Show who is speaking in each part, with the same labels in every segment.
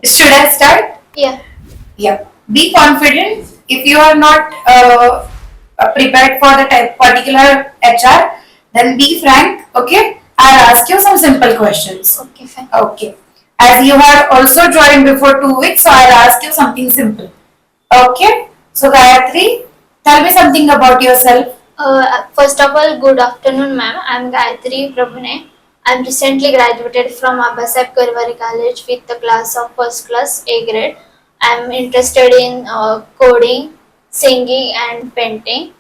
Speaker 1: Should I start?
Speaker 2: Yeah.
Speaker 1: Yeah. Be confident. If you are not prepared for the type particular HR, then be frank. Okay. I'll ask you some simple questions.
Speaker 2: Okay, fine.
Speaker 1: Okay. As you have also joined before 2 weeks, so I'll ask you something simple. Okay. So Gayatri, tell me something about yourself.
Speaker 2: First of all, good afternoon, ma'am. I'm Gayatri Prabhune. I'm recently graduated from Abbasab Karwari College with the class of first class A grade. I'm interested in coding, singing, and painting.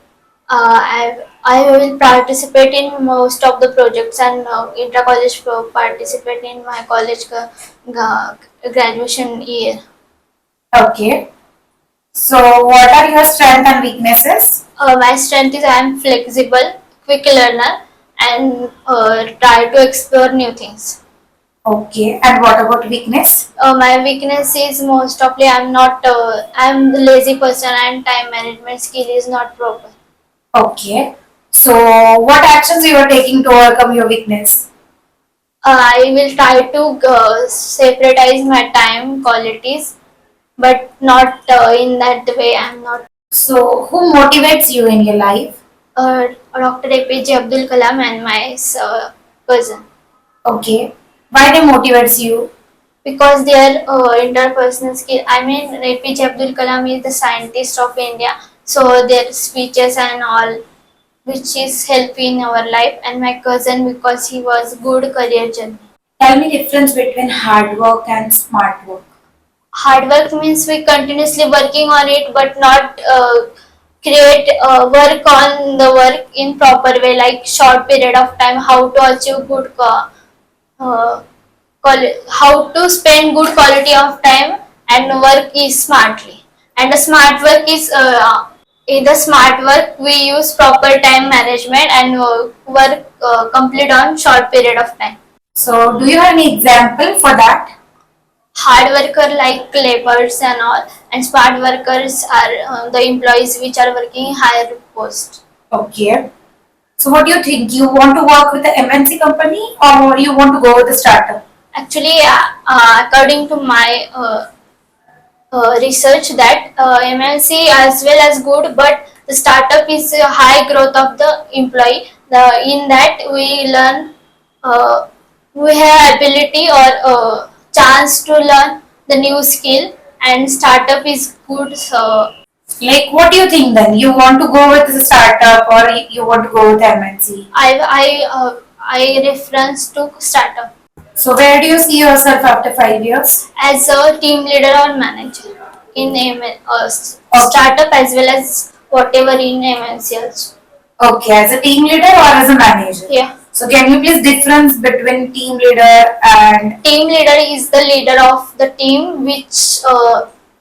Speaker 2: I will participate in most of the projects and inter-college participate in my college graduation year.
Speaker 1: Okay. So what are your strengths and weaknesses?
Speaker 2: My strength is I am flexible, quick learner, and try to explore new things.
Speaker 1: Okay. And what about weakness?
Speaker 2: My weakness is most often I'm the lazy person and time management skill is not proper.
Speaker 1: Okay. So, what actions you are taking to overcome your weakness?
Speaker 2: I will try to separatize my time qualities, but not in that way. I'm not.
Speaker 1: So, who motivates you in your life?
Speaker 2: Dr. APJ Abdul Kalam and my cousin.
Speaker 1: Okay. Why they motivates you?
Speaker 2: Because their interpersonal skill. I mean, APJ Abdul Kalam is the scientist of India, so their speeches and all, which is helping in our life. And my cousin because he was good career journey.
Speaker 1: Tell me difference between hard work and smart work.
Speaker 2: Hard work means we continuously working on it, but not create work on the work in proper way, like short period of time, how to achieve good uh, how to spend good quality of time and work is smartly. And the smart work is in the smart work we use proper time management and work complete on short period of time.
Speaker 1: So, do you have any example for that?
Speaker 2: Hard worker like laborers and all, and smart workers are the employees which are working higher post.
Speaker 1: Okay. So, what do you think? You want to work with the MNC company or you want to go with the startup?
Speaker 2: Actually, according to my research that MNC as well as good, but the startup is a high growth of the employee. In that we learn, uh, we have ability or chance to learn the new skill, and startup is good.
Speaker 1: Like, what do you think then? You want to go with the startup or you want to go with MNC?
Speaker 2: I reference to startup
Speaker 1: So, where do you see yourself after 5 years?
Speaker 2: as a team leader or manager in startup as well as whatever in MNC also.
Speaker 1: Okay, as a team leader or as a manager?
Speaker 2: Yeah.
Speaker 1: So can you please difference between team leader and
Speaker 2: Team leader is the leader of the team which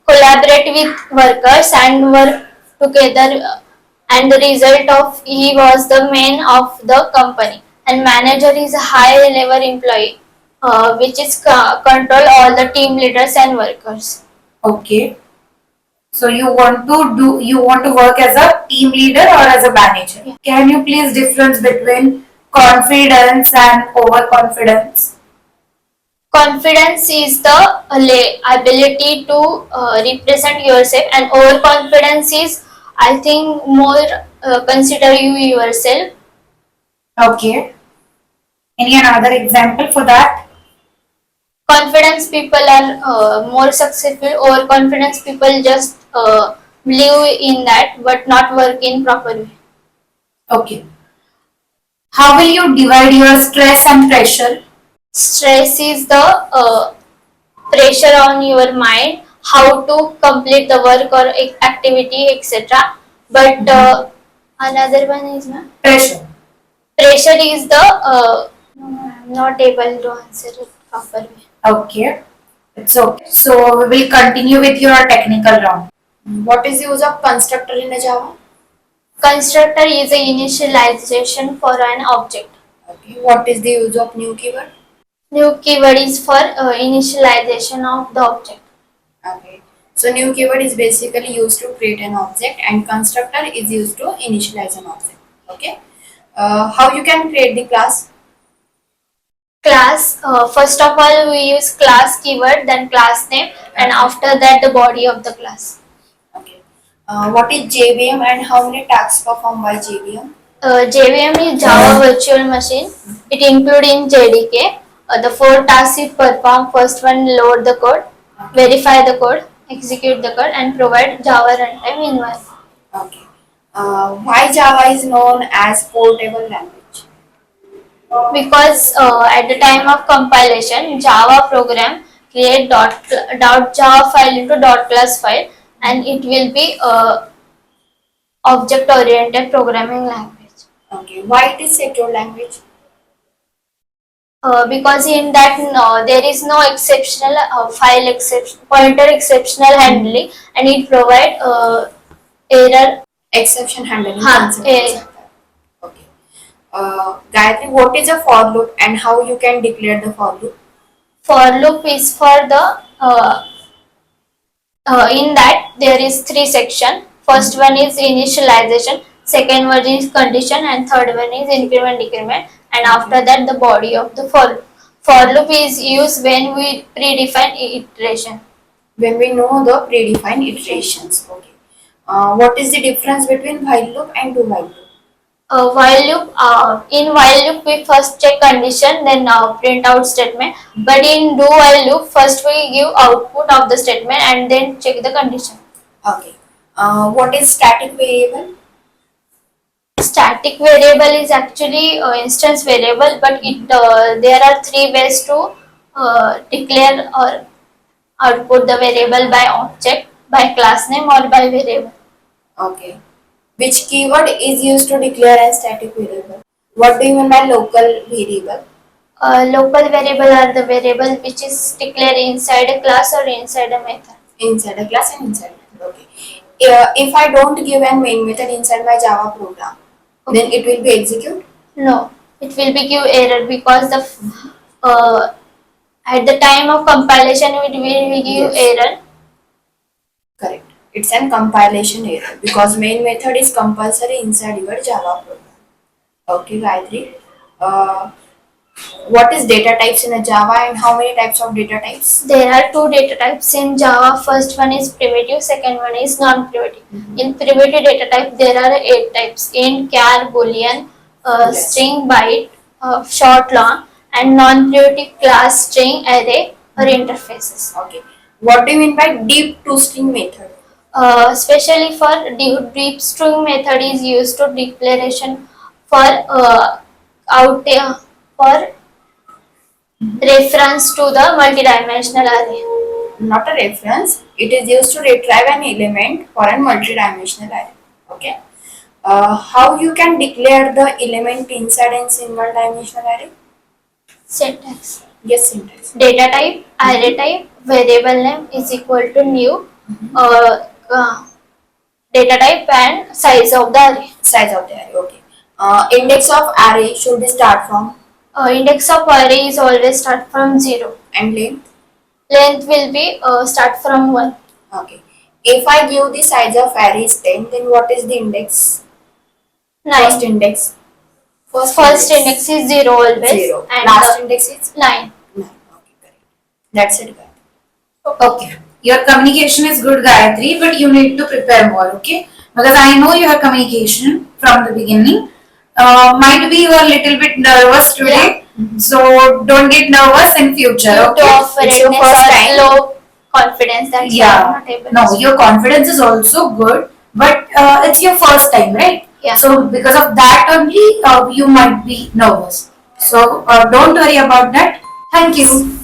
Speaker 2: collaborate with workers and work together, and the result of he was the main of the company. And manager is a high level employee which is control all the team leaders and workers.
Speaker 1: okay? So you want to work as a team leader or as a manager?
Speaker 2: Yeah.
Speaker 1: Can you please difference between confidence and overconfidence?
Speaker 2: Confidence is the ability to represent yourself, and overconfidence is, I think, more consider you yourself.
Speaker 1: Okay. Any another example for that?
Speaker 2: Confidence people are more successful. Overconfidence people just believe in that but not work in proper way.
Speaker 1: Okay. How will you divide your stress and pressure?
Speaker 2: Stress is the pressure on your mind how to complete the work or activity, etc. But another one is
Speaker 1: Pressure.
Speaker 2: pressure is the no, I'm not able to answer it properly.
Speaker 1: Okay. It's okay. So we will continue with your technical round.
Speaker 3: What is the use of constructor in a Java?
Speaker 2: Constructor is a initialization for an object.
Speaker 3: Okay. What is the use of new keyword?
Speaker 2: New keyword is for initialization of the object.
Speaker 3: Okay. So new keyword is basically used to create an object, and constructor is used to initialize an object. Okay. How you can create the class?
Speaker 2: Class, first of all, we use class keyword, then class name, and after that, the body of the class.
Speaker 3: Okay. What is JVM and how many tasks performed by JVM?
Speaker 2: JVM is Java Virtual Machine. It includes in JDK. The 4 tasks it perform. First one, load the code, verify the code, execute the code, and provide Java runtime environment.
Speaker 3: Okay. Why Java is known as portable language?
Speaker 2: Because at the time of compilation, Java program create dot Java file into dot class file, and it will be object oriented programming language.
Speaker 3: Okay. Why it is secure language?
Speaker 2: Because in that there is no exceptional file exception pointer exceptional handling, and it provide error.
Speaker 3: Exception handling
Speaker 2: Huh,
Speaker 3: concept. Okay. Gayatri, what is a for loop and how you can declare the for loop?
Speaker 2: For loop is for the in that there is 3 section. First one is initialization, second one is condition, and third one is increment decrement, and after that the body of the for loop. For loop is used when we predefine iteration.
Speaker 3: When we know the predefined iterations. Okay. What is the difference between while loop and do while loop?
Speaker 2: While loop, in while loop we first check condition, then print out statement, but in do while loop first we give output of the statement and then check the condition.
Speaker 3: Okay. What is static variable?
Speaker 2: Static variable is actually instance variable, but there are 3 ways to declare or output the variable: by object, by class name, or by variable.
Speaker 3: Okay. Which keyword is used to declare a static variable? What do you mean by local variable?
Speaker 2: Local variable are the variable which is declared inside a class or inside a method.
Speaker 3: Inside a class and inside a method. Okay. If I don't give a main method inside my Java program, then it will be execute?
Speaker 2: No, it will be give error because the at the time of compilation it will give
Speaker 3: Yes.
Speaker 2: error.
Speaker 3: Correct. It's an compilation error because main method is compulsory inside your Java program. Okay, Gayatri. Uh, what is data types in a Java and how many types of data types?
Speaker 2: There are 2 data types in Java. First one is primitive, second one is non-primitive. In primitive data type, there are 8 types: int, char, boolean,
Speaker 3: Yes.
Speaker 2: string, byte, short, long, and non-primitive class, string, array, or interfaces.
Speaker 3: Okay. What do you mean by deep to string method?
Speaker 2: Especially for deep string method is used to declaration for for reference to the multidimensional array.
Speaker 3: Not a reference. It is used to retrieve an element for a multidimensional array. Okay. How you can declare the element inside a single dimensional array?
Speaker 2: Syntax:
Speaker 3: Yes, syntax.
Speaker 2: data type, array type, variable name is equal to new uh, uh, data type and size of the array.
Speaker 3: Size of the array. Okay. Index of array should be start from
Speaker 2: Index of array is always start from 0.
Speaker 3: and length.
Speaker 2: Length will be start from 1.
Speaker 3: Okay. If I give the size of array is 10, then what is the index?
Speaker 2: 9.
Speaker 3: First index.
Speaker 2: First index is 0 always.
Speaker 3: 0.
Speaker 2: And
Speaker 3: Last index is
Speaker 2: 9.
Speaker 3: 9. Okay, correct. That's it, guys.
Speaker 1: Okay. Your communication is good, Gayatri, but you need to prepare more, okay? Because I know your communication from the beginning. Might be you are a little bit nervous today, so don't get nervous in future,
Speaker 2: Due to
Speaker 1: okay?
Speaker 2: of
Speaker 3: It's your
Speaker 2: redness
Speaker 3: first
Speaker 2: or
Speaker 3: time.
Speaker 2: low confidence, that's why I'm
Speaker 1: Yeah.
Speaker 2: not able
Speaker 1: No,
Speaker 2: to.
Speaker 1: your confidence is also good, but it's your first time, right?
Speaker 2: Yeah.
Speaker 1: So because of that only, you might be nervous. So don't worry about that. Thank you.